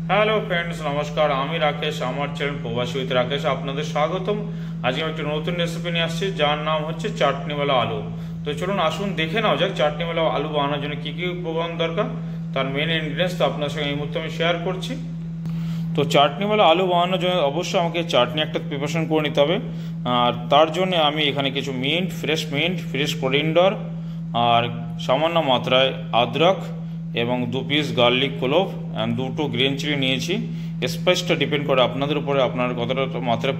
Hello friends, নমস্কার। আমি রাকেশ, আমার চ্যানেল প্রবাসী উইথ রাকেশ আপনাদের স্বাগতম। আজকে আমি একটা নতুন রেসিপি নিয়ে আসছি, যার নাম হচ্ছে চাটনিওয়ালা আলু। তো চলুন আসুন দেখে নাও যাক চাটনিওয়ালা আলু বানানোর জন্য কী কী উপকরণ দরকার, তার মেন ইনগ্রিডিয়েন্টস তো আপনার সঙ্গে এই মুহূর্তে আমি শেয়ার করছি। তো চাটনিওয়ালা আলু বানানোর জন্য অবশ্যই আমাকে চাটনি একটা প্রিপারেশন করে নিতে হবে। আর তার জন্য আমি এখানে কিছু মিন্ট, ফ্রেশ করিন্ডর, আর সামান্য মাত্রায় আদরক এবং 2 পিস গার্লিক ক্লোভ অ্যান্ড 2টো গ্রিন চিলি নিয়েছি। স্পাইসটা ডিপেন্ড করে আপনাদের উপরে, আপনার কতটা মাত্রায়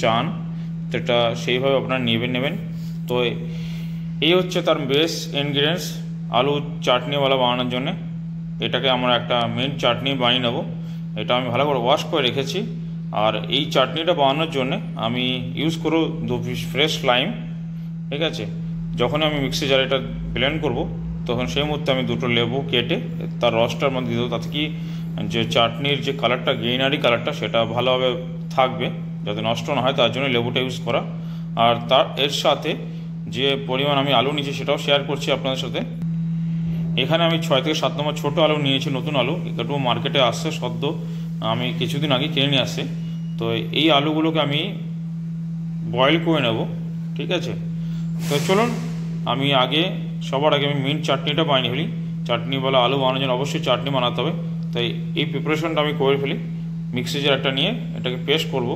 চান সেটা সেইভাবে আপনারা নেবেন। তো এই হচ্ছে তার বেস ইনগ্রিডিয়েন্টস আলু চাটনিওয়ালা বানানোর জন্য। এটাকে আমরা একটা মিন্ট চাটনি বানিয়ে নেব। এটা আমি ভালো করে ওয়াশ করে রেখেছি। আর এই চাটনিটা বানানোর জন্য আমি ইউজ করব 2 পিস ফ্রেশ লাইম। ঠিক আছে, যখন আমি মিক্সি জারে এটা ব্লেন্ড করব তখন সেই মুহূর্তে আমি 2টো লেবু কেটে তার রসটার মধ্যে দিয়ে দেবো, তাতে কি যে চাটনির যে কালারটা, গ্রিনারি কালারটা, সেটা ভালোভাবে থাকবে, যাতে নষ্ট না হয়, তার জন্য লেবুটা ইউজ করা। আর তার এর সাথে যে পরিমাণ আমি আলু নিয়েছি সেটাও শেয়ার করছি আপনাদের সাথে। এখানে আমি 6 থেকে 7 নম্বর ছোটো আলু নিয়েছি, নতুন আলু, একটু মার্কেটে আসছে সদ্য, আমি কিছুদিন আগে কিনে নিয়ে আসছি। তো এই আলুগুলোকে আমি বয়েল করে নেব। ঠিক আছে, তো চলুন আমি সবার আগে আমি মিন্ট চাটনিটা বানিয়ে ফেলি। চাটনিওয়ালা আলু বানানোর জন্য অবশ্যই চাটনি বানাতে হবে, তাই এই প্রিপারেশনটা আমি করে ফেলি। মিক্সি জার একটা নিয়ে এটাকে পেস্ট করব।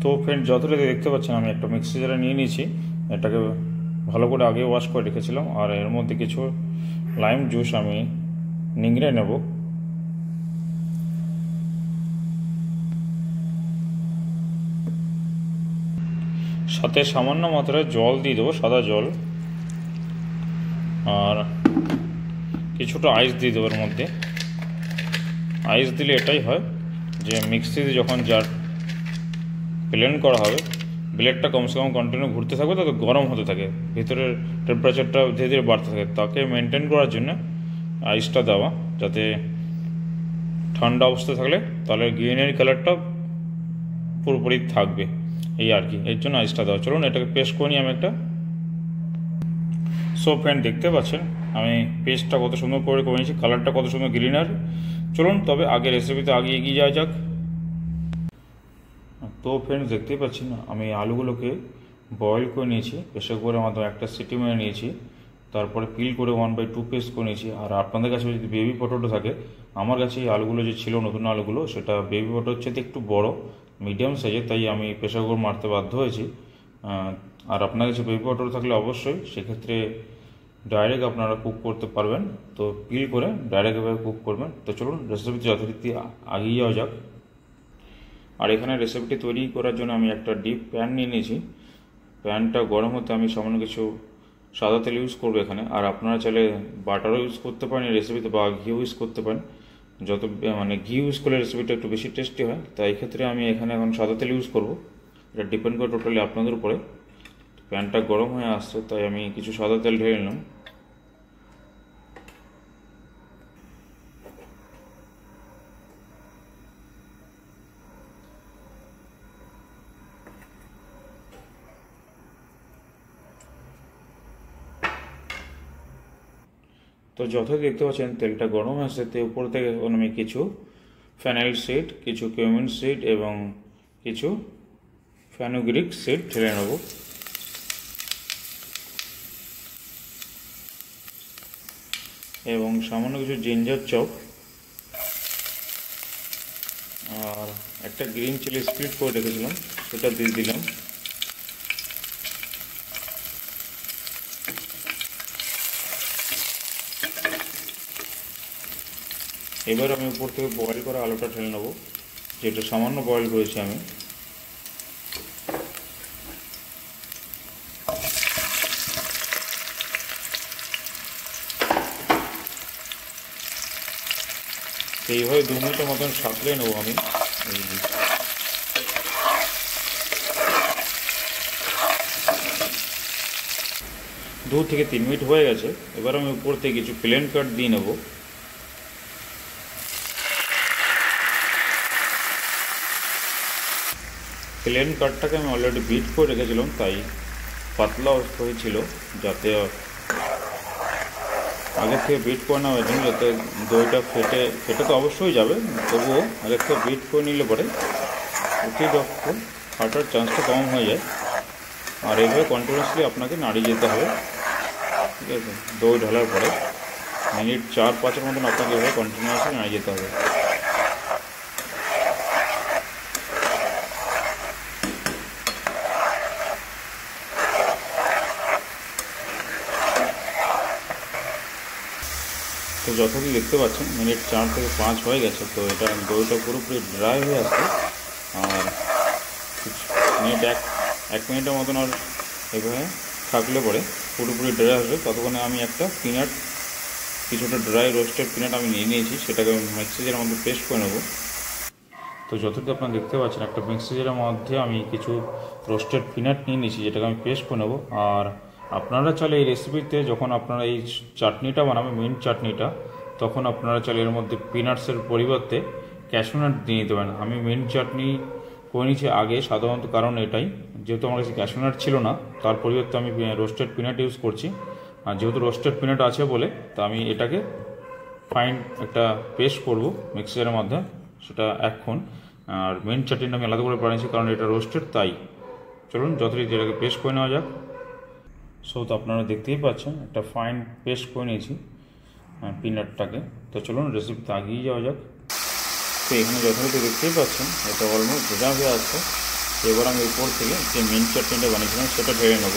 তো ফ্রেন্ড, যতটা দেখতে পাচ্ছেন আমি একটা মিক্সি জারে নিয়ে নিয়েছি। এটাকে ভালো করে আগে ওয়াশ করে রেখেছিলাম। আর এর মধ্যে কিছু লাইম জুস আমি নিংড়ে নেব। সাথে সামান্য মাত্রায় জল দিয়ে দেবো, সাদা জল। আর কিছুটা আইস দিয়ে দেবো এর মধ্যে। আইস দিলে এটাই হয় যে মিক্সিতে যখন জার ব্লেন্ড করা হবে, ব্লেডটা কমসে কম কন্টিনিউ ঘুরতে থাকবে, তাতে গরম হতে থাকে, ভিতরের টেম্পারেচারটা ধীরে ধীরে বাড়তে থাকে। তাকে মেনটেন করার জন্য আইসটা দেওয়া, যাতে ঠান্ডা অবস্থায় থাকলে তাহলে গ্রিনারি কালারটা পুরোপুরি থাকবে, এই আর কি, এর জন্য আইসটা দেওয়া। চলুন এটাকে পেস্ট করে নিই আমি একটা। সো ফ্রেন্ড, দেখতে পাচ্ছেন আমি পেস্টটা কত সুন্দর করে নিয়েছি, কালারটা কত সুন্দর গ্রিনার। চলুন তবে আগে রেসিপিতে এগিয়ে যাওয়া যাক। তো ফ্রেন্ডস, দেখতেই পাচ্ছেন আমি আলুগুলোকে বয়েল করে নিয়েছি, প্রেসার কুকারের মাধ্যমে একটা সিটি মেরে নিয়েছি। তারপরে পিল করে 1/2 পিস করে নিয়েছি। আর আপনাদের কাছে যদি বেবি পটেটো থাকে, আমার কাছে এই আলুগুলো যে ছিল নতুন আলুগুলো, সেটা বেবি পটেটোর চেয়ে একটু বড়, মিডিয়াম সাইজের, তাই আমি প্রেসার কুকার মারতে বাধ্য হয়েছি। আর আপনার কাছে বেবি পটেটো থাকলে অবশ্যই সেক্ষেত্রে ডাইরেক্ট আপনারা কুক করতে পারবেন। তো পিল করে ডাইরেক্ট এভাবে কুক করবেন। তো চলুন রেসিপিতে যথারীতি এগিয়ে যাওয়া যাক। আর এখানে রেসিপিটি তৈরি করার জন্য আমি একটা ডিপ প্যান নিয়ে নিয়েছি। প্যানটা গরম হতে আমি সামান্য কিছু সাদা তেল ইউজ করবো এখানে। আর আপনারা চাইলে বাটারও ইউজ করতে পারেন এই রেসিপিতে, বা ঘিও ইউজ করতে পারেন। ঘি ইউজ করলে রেসিপিটা একটু বেশি টেস্টি হয়, তাই এই ক্ষেত্রে আমি এখানে এখন সাদা তেল ইউজ করব। এটা ডিপেন্ড করে টোটালি আপনাদের উপরে। প্যানটা গরম হয়ে আসছে, তাই আমি কিছু সাদা তেল ঢেলে নিলাম। তো যথারীতি দেখতে পাচ্ছেন তেলটা গরম আসছে, তো উপর থেকে আমি কিছু ফেনাইল সিড, কিছু কিউমিন সিড এবং কিছু ফেনুগ্রিক সিড ঢেলে নেব। এবং সামান্য কিছু জিঞ্জার চপ আর একটা গ্রিন চিলি স্প্লিট করে রেখেছিলাম, সেটা দিয়ে দিলাম। এবার আমি উপর থেকে বয়েল করা আলুটা ঢেলে নেবো, যেটা সামান্য বয়েল করেছি আমি। এইভাবে 2 মিনিটের মতন সাঁতলে নেবো আমি। 2 থেকে 3 মিনিট হয়ে গেছে। এবার আমি উপর থেকে কিছু প্লেন কাট দিয়ে নেব। প্লেন কাটটাকে আমি অলরেডি বিট করে রেখেছিলাম, তাই পাতলা হয়েছিল, যাতে আগের থেকে বিট করে নেওয়ার জন্য, যাতে দইটা ফেটে তো অবশ্যই যাবে, তবুও আগের থেকে বিট করে নিলে পরে অতিরিক্ত ফাটার চান্সটা কম হয়ে যায়। আর এইভাবে কন্টিনিউয়াসলি আপনাকে নাড়িয়ে যেতে হবে, ঠিক আছে। দই ঢালার পরে মিনিট 4-5 মতন আপনাকে এভাবে কন্টিনিউয়াসলি নাড়িয়ে যেতে হবে। তো যথারীতি দেখতে পাচ্ছেন মিনিট 4 থেকে 5 হয়ে গেছে। তো এটা দইটা পুরোপুরি ড্রাই হয়ে আসছে। আর এক মিনিটের মতন আর এভাবে থাকলে পরে পুরোপুরি ড্রাই আসবে। ততক্ষণে আমি একটা কিছুটা ড্রাই রোস্টেড পিনাট আমি নিয়ে নিয়েছি, সেটাকে আমি মিক্সির মধ্যে পেস্ট করে নেব। তো যতটুকু আপনারা দেখতে পাচ্ছেন একটা মিক্সির মধ্যে আমি কিছু রোস্টেড পিনাট নিয়ে নিয়েছি, যেটাকে আমি পেস্ট করে নেব। আর আপনারা চাইলে এই রেসিপিতে যখন আপনারা এই চাটনিটা বানাবেন, মিন্ট চাটনিটা, তখন আপনারা চাইলে এর মধ্যে পিনাটসের পরিবর্তে ক্যাশু নাট দিয়ে নিতে পারেন। আমি মিন্ট চাটনি করে নিয়েছি আগে সাধারণত, কারণ এটাই, যেহেতু আমার কাছে ক্যাশু নাট ছিল না, তার পরিবর্তে আমি রোস্টেড পিনাট ইউজ করছি। আর যেহেতু রোস্টেড পিনাট আছে বলে, তা আমি এটাকে ফাইন একটা পেস্ট করব মিক্সারের মধ্যে, সেটা এখন। আর মিন্ট চাটনিটা আমি আলাদা করে বানিয়েছি, কারণ এটা রোস্টেড, তাই। চলুন যথারীতি এটাকে পেস্ট করে নেওয়া যাক। তো আপনারা দেখতেই পাচ্ছেন একটা ফাইন পেস্ট করে নিয়েছি পিনাটটাকে। তো চলুন রেসিপিতে আগিয়ে যাওয়া যাক। তো এখানে যথারীতি দেখতেই পাচ্ছেন এটা অলমোস্ট ভেজা হয়ে আছে। এবার আমি উপর থেকে যে মিন্ট চাটনিটা বানিয়েছিলাম সেটা ঢেলে নেব।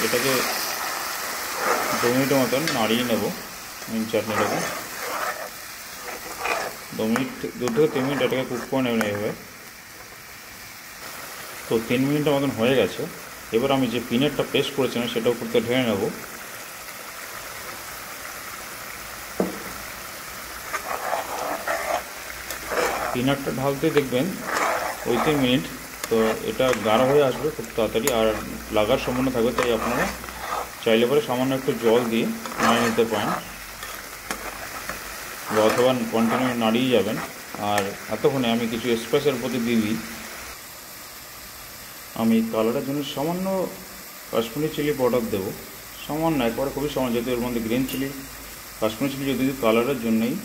এটাকে 2 মিনিটের মতন নাড়িয়ে নেব মিন্ট চাটনিটাকে। 2 থেকে 3 মিনিট এটাকে কুক করে নেবেন এইভাবে। তো 3 মিনিটের মতন হয়ে গেছে। এবার আমি যে পিনাটটা পেস্ট করেছিলাম সেটা উপরতে ঢেলে নেব। পিনাটটা ঢালতে দেখবেন ওই 3 মিনিট, তো এটা গাঢ় হয়ে আসবে খুব তাড়াতাড়ি, আর লাগার সম্ভাবনা থাকবে। তাই আপনারা চাইলে পরে সামান্য একটু জল দিয়ে নাড়িয়ে নিতে পারেন, অথবা কন্টিনিউ নাড়িয়ে যাবেন। আর এতক্ষণে আমি কিছু স্পাইসের প্রতি দিয়ে দিই। আমি কালারের জন্য সামান্য কাশ্মীরি চিলি পাউডার দেবো, সামান্য, একবারে খুবই সামান্য, যেহেতু এর মধ্যে গ্রিন চিলি, কাশ্মীরি চিলি যদি কালারের জন্যই।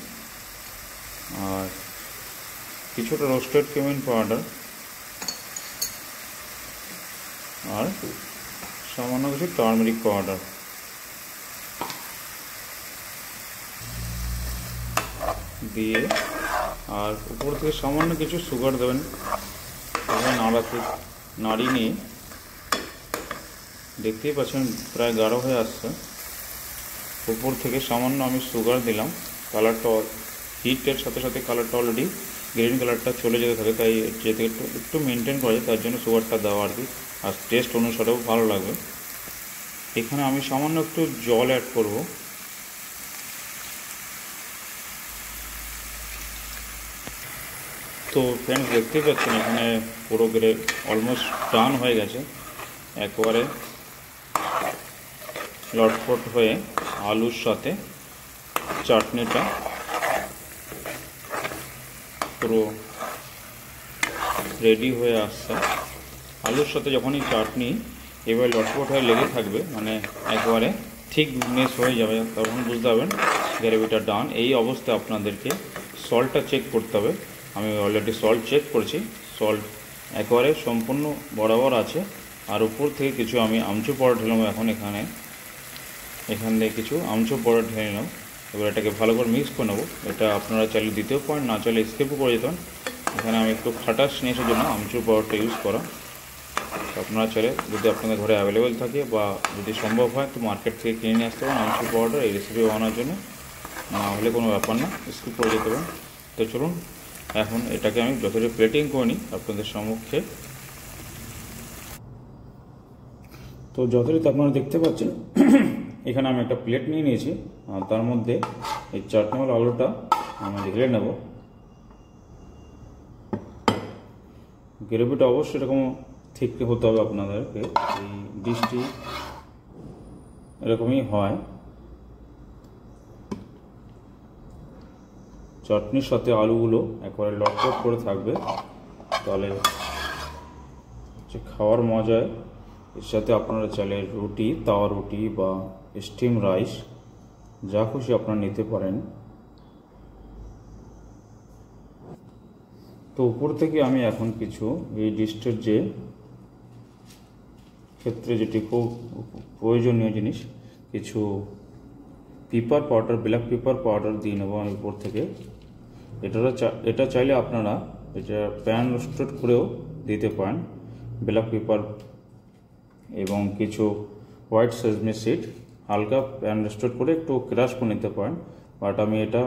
আর কিছুটা রোস্টেড কিউমিন পাউডার, আর সামান্য কিছু টার্মেরিক পাউডার দিয়ে, আর উপর থেকে সামান্য কিছু সুগার দেবেন। নাড়িয়ে নিয়ে দেখতেই পাচ্ছেন প্রায় গাঢ় হয়ে আসছে। উপর থেকে সামান্য আমি সুগার দিলাম। কালারটা হিটের সাথে সাথে কালারটা অলরেডি গ্রিন কালারটা চলে যেতে থাকে, তাই যেতে একটু মেনটেন করা যায়, তার জন্য সুগারটা দেওয়া আর কি। আর টেস্ট অনুসারেও ভালো লাগবে। এখানে আমি সামান্য একটু জল অ্যাড করব। তো ফ্রেন্ডস দেখতেই পাচ্ছেন এখানে পুরো অলমোস্ট ডান হয়ে গেছে, একবারে লটপট হয়ে আলুর সাথে চাটনিটা পুরো রেডি হয়ে আসছে। আলুর সাথে যখনই চাটনি এবার লটপট হয়ে লেগে থাকবে, মানে একবারে থিকনেস হয়ে যাবে, তখন বুঝতে পারবেন গ্রেভিটা ডান। এই অবস্থায় আপনাদেরকে সল্টটা চেক করতে হবে। আমি অলরেডি সল্ট চেক করেছি, সল্ট একেবারে সম্পূর্ণ বরাবর আছে। আর উপর থেকে কিছু আমি আমচুর পাউডার ঢেলাম এখান থেকে কিছু আমচুর পাউডার ঢেলে নিলাম। এবার এটাকে ভালো করে মিক্স করে নেবো। এটা আপনারা চাইলে দিতেও পারেন, না চাইলে স্কিপও করে যেতেন। এখানে আমি একটু খাটাস নিয়ে আসার জন্য আমচুর পাউডারটা ইউজ করা। আপনারা চাইলে যদি আপনাদের ঘরে অ্যাভেলেবেল থাকে বা যদি সম্ভব হয় তো মার্কেট থেকে কিনে নিয়ে আসতে পারেন আমচুর পাউডার এই রেসিপি বানানোর জন্য, না হলে কোনো ব্যাপার না, স্কিপ করে যেতে পারেন। তো চলুন এখন এটাকে আমি যথাযথ প্লেটিং করে নিই আপনাদের সম্মুখে। তো যথারীতি আপনারা দেখতে পাচ্ছেন এখানে আমি একটা প্লেট নিয়ে নিয়েছি, আর তার মধ্যে এই চাটনিওয়ালা আলুটা আমি ঢেলে নেব। গ্রেভিটা অবশ্যই এরকম ঠিক হতে হবে আপনাদেরকে, এই ডিশটি এরকমই হয়। চাটনির সাথে আলুগুলো একবারে লটপট করে থাকবে, তাহলে যে খাওয়ার মজায় এর সাথে আপনারা চাইলে রুটি, তাওয়া রুটি বা স্টিম রাইস যা খুশি আপনারা নিতে পারেন। তো উপর থেকে আমি এখন কিছু এই ডিশটার যে ক্ষেত্রে যেটি খুব প্রয়োজনীয় জিনিস, কিছু paper powder, black pepper powder দিয়ে নেবো আমি উপর থেকে। এটা চাইলে আপনারা এটা প্যান রোস্টেড করেও দিতে পারেন, ব্ল্যাক পেপার এবং কিছু হোয়াইট সেজমি সিড হালকা প্যান রোস্টেড করে একটু ক্রাশ করে নিতে পারেন। বাট আমি এটা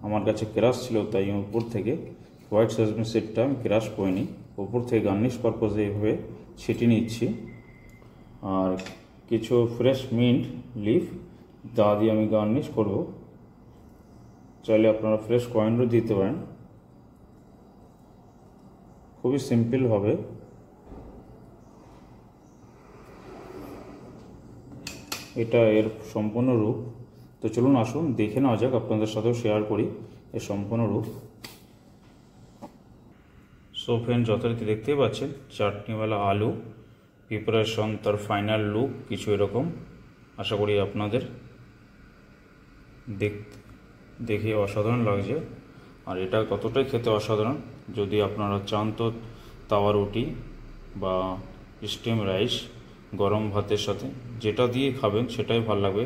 আমার কাছে ক্রাশ ছিল, তাই উপর থেকে হোয়াইট সেজমি সিডটা আমি ক্রাশ করিনি, উপর থেকে গার্নিশ পারপোজে এইভাবে ছিটিয়ে নিচ্ছি। আর কিছু ফ্রেশ মিন্ট লিফ দা দিয়ে আমি গার্নিশ করব। চাইলে আপনারা ফ্রেশ কয়েনও দিতে পারেন, খুবই সিম্পল হবে। এটা এর সম্পূর্ণ রূপ। তো চলুন আসুন দেখে নেওয়া যাক, আপনাদের সাথেও শেয়ার করি এর সম্পূর্ণ রূপ। সো ফ্রেন্ড, যথারীতি দেখতেই পাচ্ছেন চাটনিওয়ালা আলু প্রিপারেশন, তার ফাইনাল লুক কিছু এরকম। আশা করি আপনাদের দেখে অসাধারণ লাগছে। আর এটা কতটাই খেতে অসাধারণ, যদি আপনারা চান তো তাওয়া রুটি বা স্টিম রাইস গরম ভাতের সাথে যেটা দিয়ে খাবেন সেটাই ভালো লাগবে,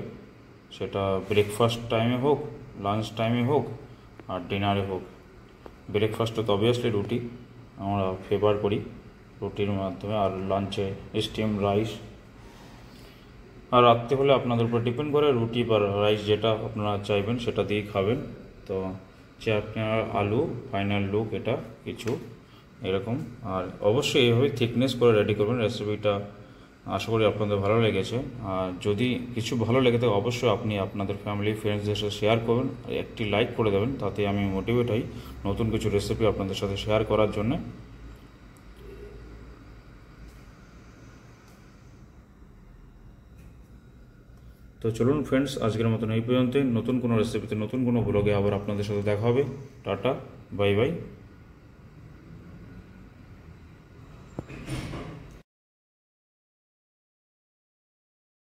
সেটা ব্রেকফাস্ট টাইমে হোক, লাঞ্চ টাইমে হোক আর ডিনারে হোক। ব্রেকফাস্টে তো অবভিয়াসলি রুটি আমরা ফেভার করি রুটির মাধ্যমে, আর লাঞ্চে স্টিম রাইস, আর রাত্রে হলে আপনাদের উপর ডিপেন্ড করে রুটি বা রাইস যেটা আপনারা চাইবেন সেটা দিয়েই খাবেন। তো চাটনি আর আলু ফাইনাল লুক এটা কিছু এরকম। আর অবশ্যই এইভাবে থিকনেস করে রেডি করবেন রেসিপিটা। আশা করি আপনাদের ভালো লেগেছে। আর যদি কিছু ভালো লেগে থাকে অবশ্যই আপনি আপনাদের ফ্যামিলি ফ্রেন্ডসদের সাথে শেয়ার করবেন, একটি লাইক করে দেবেন, তাতে আমি মোটিভেট হই নতুন কিছু রেসিপি আপনাদের সাথে শেয়ার করার জন্য। তো চলুন ফ্রেন্ডস, আজকের মতন এই পর্যন্তই। নতুন কোনো রেসিপিতে নতুন কোনো ব্লগে আবার আপনাদের সাথে দেখা হবে। Tata, bye bye.